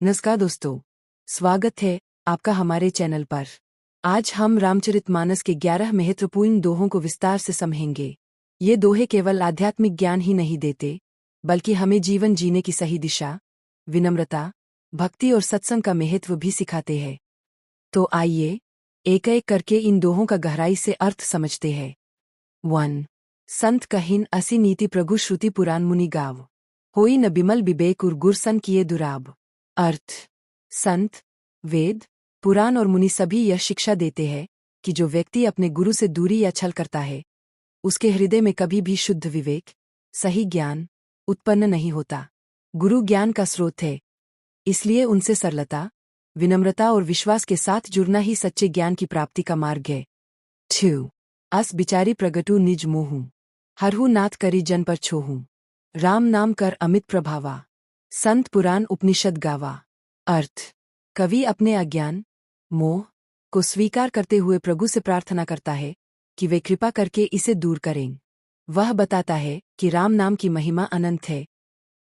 नमस्कार दोस्तों, स्वागत है आपका हमारे चैनल पर। आज हम रामचरितमानस के 11 महत्वपूर्ण दोहों को विस्तार से समझेंगे। ये दोहे केवल आध्यात्मिक ज्ञान ही नहीं देते, बल्कि हमें जीवन जीने की सही दिशा, विनम्रता, भक्ति और सत्संग का महत्व भी सिखाते हैं। तो आइए एक एक करके इन दोहों का गहराई से अर्थ समझते हैं। 1. संत कहिन असी नीति प्रभु श्रुति पुराण मुनि गाव, होई न बिमल बिबेक उर गुरसन किए दुराब। अर्थ: संत, वेद, पुराण और मुनि सभी यह शिक्षा देते हैं कि जो व्यक्ति अपने गुरु से दूरी या छल करता है, उसके हृदय में कभी भी शुद्ध विवेक, सही ज्ञान उत्पन्न नहीं होता। गुरु ज्ञान का स्रोत है, इसलिए उनसे सरलता, विनम्रता और विश्वास के साथ जुड़ना ही सच्चे ज्ञान की प्राप्ति का मार्ग है। 2. अस बिचारी प्रगटू निज मोहू, हरहु नाथ करी जन पर छोहू, राम नाम कर अमित प्रभावा, संत पुराण उपनिषद गावा। अर्थ: कवि अपने अज्ञान, मोह को स्वीकार करते हुए प्रभु से प्रार्थना करता है कि वे कृपा करके इसे दूर करें। वह बताता है कि राम नाम की महिमा अनंत है,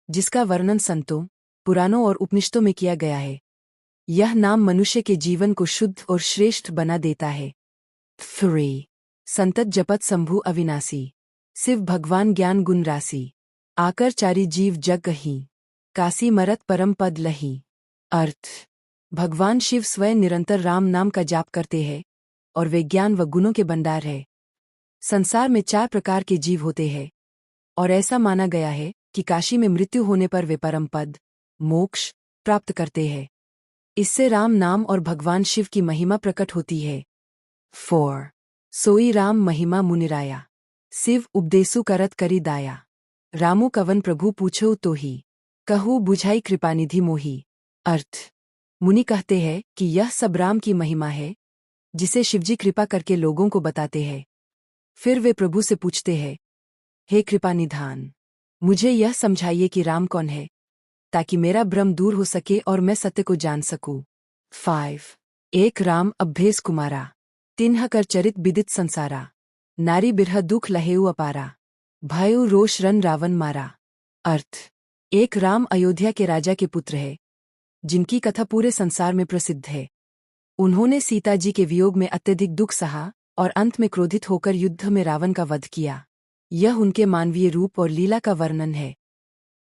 जिसका वर्णन संतों, पुराणों और उपनिषदों में किया गया है। यह नाम मनुष्य के जीवन को शुद्ध और श्रेष्ठ बना देता है। 3. संतत जपत शंभु अविनाशी, शिव भगवान ज्ञान गुण राशि, आकर चारी जीव जग कहीं, काशी मरत परम पद लही। अर्थ: भगवान शिव स्वयं निरंतर राम नाम का जाप करते हैं और वे ज्ञान व गुणों के भंडार है। संसार में 4 प्रकार के जीव होते हैं और ऐसा माना गया है कि काशी में मृत्यु होने पर वे परम पद, मोक्ष प्राप्त करते हैं। इससे राम नाम और भगवान शिव की महिमा प्रकट होती है। 4. सोई राम महिमा मुनिराया, शिव उपदेसु करत करी दाया, रामु कवन प्रभु पूछो तो ही, कहू बुझाई कृपानिधि मोही। अर्थ: मुनि कहते हैं कि यह सब राम की महिमा है, जिसे शिवजी कृपा करके लोगों को बताते हैं। फिर वे प्रभु से पूछते हैं, हे कृपानिधान, मुझे यह समझाइए कि राम कौन है, ताकि मेरा भ्रम दूर हो सके और मैं सत्य को जान सकूं। 5. एक राम अभ्येस कुमारा, तिन्ह कर चरित विदित संसारा, नारी बिरह दुख लहेउ अपारा, भयउ रोष रन रावण मारा। अर्थ: एक राम अयोध्या के राजा के पुत्र है, जिनकी कथा पूरे संसार में प्रसिद्ध है। उन्होंने सीता जी के वियोग में अत्यधिक दुख सहा और अंत में क्रोधित होकर युद्ध में रावण का वध किया। यह उनके मानवीय रूप और लीला का वर्णन है।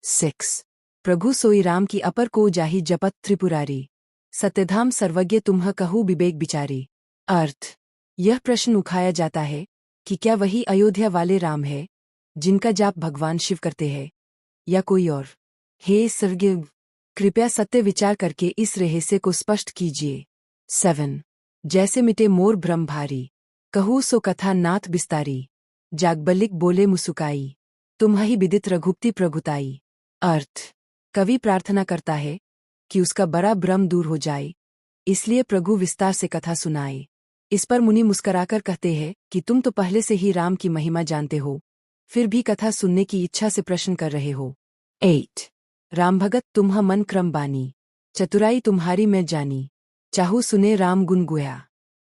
6. प्रभु सोई राम की अपर को जाहि जपत त्रिपुरारी, सत्यधाम सर्वज्ञ तुम्ह कहू विवेक बिचारी। अर्थ: यह प्रश्न उठाया जाता है कि क्या वही अयोध्या वाले राम है, जिनका जाप भगवान शिव करते हैं, या कोई और। हे सर्वज्ञ, कृपया सत्य विचार करके इस रहस्य को स्पष्ट कीजिए। 7. जैसे मिटे मोर भ्रम भारी, कहू सो कथा नाथ बिस्तारी, जागबलिक बोले मुसुकाई, तुम्हि विदित रघुपति प्रभुताई। अर्थ: कवि प्रार्थना करता है कि उसका बड़ा भ्रम दूर हो जाए, इसलिए प्रभु विस्तार से कथा सुनाए। इस पर मुनि मुस्कराकर कहते हैं कि तुम तो पहले से ही राम की महिमा जानते हो, फिर भी कथा सुनने की इच्छा से प्रश्न कर रहे हो। 8. राम भगत तुम्ह मन क्रम बानी, चतुराई तुम्हारी मैं जानी, चाहू सुने राम गुण गुया,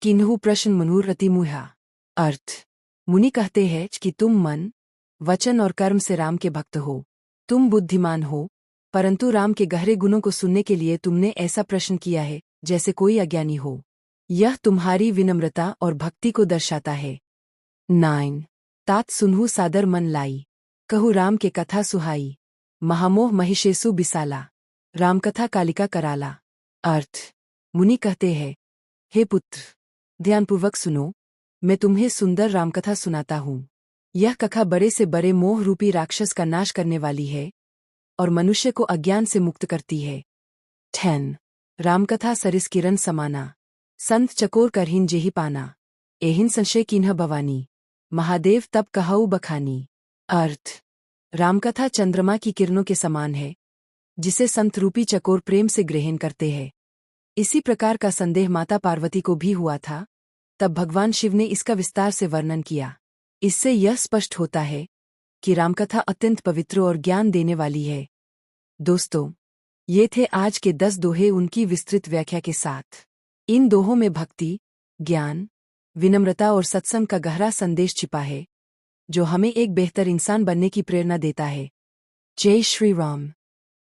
किन्हु प्रश्न मनूर अति मुहा। अर्थ: मुनि कहते हैं कि तुम मन, वचन और कर्म से राम के भक्त हो। तुम बुद्धिमान हो, परंतु राम के गहरे गुणों को सुनने के लिए तुमने ऐसा प्रश्न किया है जैसे कोई अज्ञानी हो। यह तुम्हारी विनम्रता और भक्ति को दर्शाता है। 9. तात सुनहु सादर मन लाई, कहु राम के कथा सुहाई, महामोह महिषेसु बिसाला, रामकथा कालिका कराला। अर्थ: मुनि कहते हैं, हे पुत्र, ध्यानपूर्वक सुनो, मैं तुम्हें सुंदर रामकथा सुनाता हूँ। यह कथा बड़े से बड़े मोह रूपी राक्षस का नाश करने वाली है और मनुष्य को अज्ञान से मुक्त करती है। 10. रामकथा सरिस किरण समाना, संत चकोर करहिन जेहि पाना, एहिन संशय किन्ह भवानी, महादेव तब कहऊ बखानी। अर्थ: रामकथा चंद्रमा की किरणों के समान है, जिसे संत रूपी चकोर प्रेम से ग्रहण करते हैं। इसी प्रकार का संदेह माता पार्वती को भी हुआ था, तब भगवान शिव ने इसका विस्तार से वर्णन किया। इससे यह स्पष्ट होता है कि रामकथा अत्यंत पवित्र और ज्ञान देने वाली है। दोस्तों, ये थे आज के 10 दोहे उनकी विस्तृत व्याख्या के साथ। इन दोहों में भक्ति, ज्ञान, विनम्रता और सत्संग का गहरा संदेश छिपा है, जो हमें एक बेहतर इंसान बनने की प्रेरणा देता है। जय श्री राम।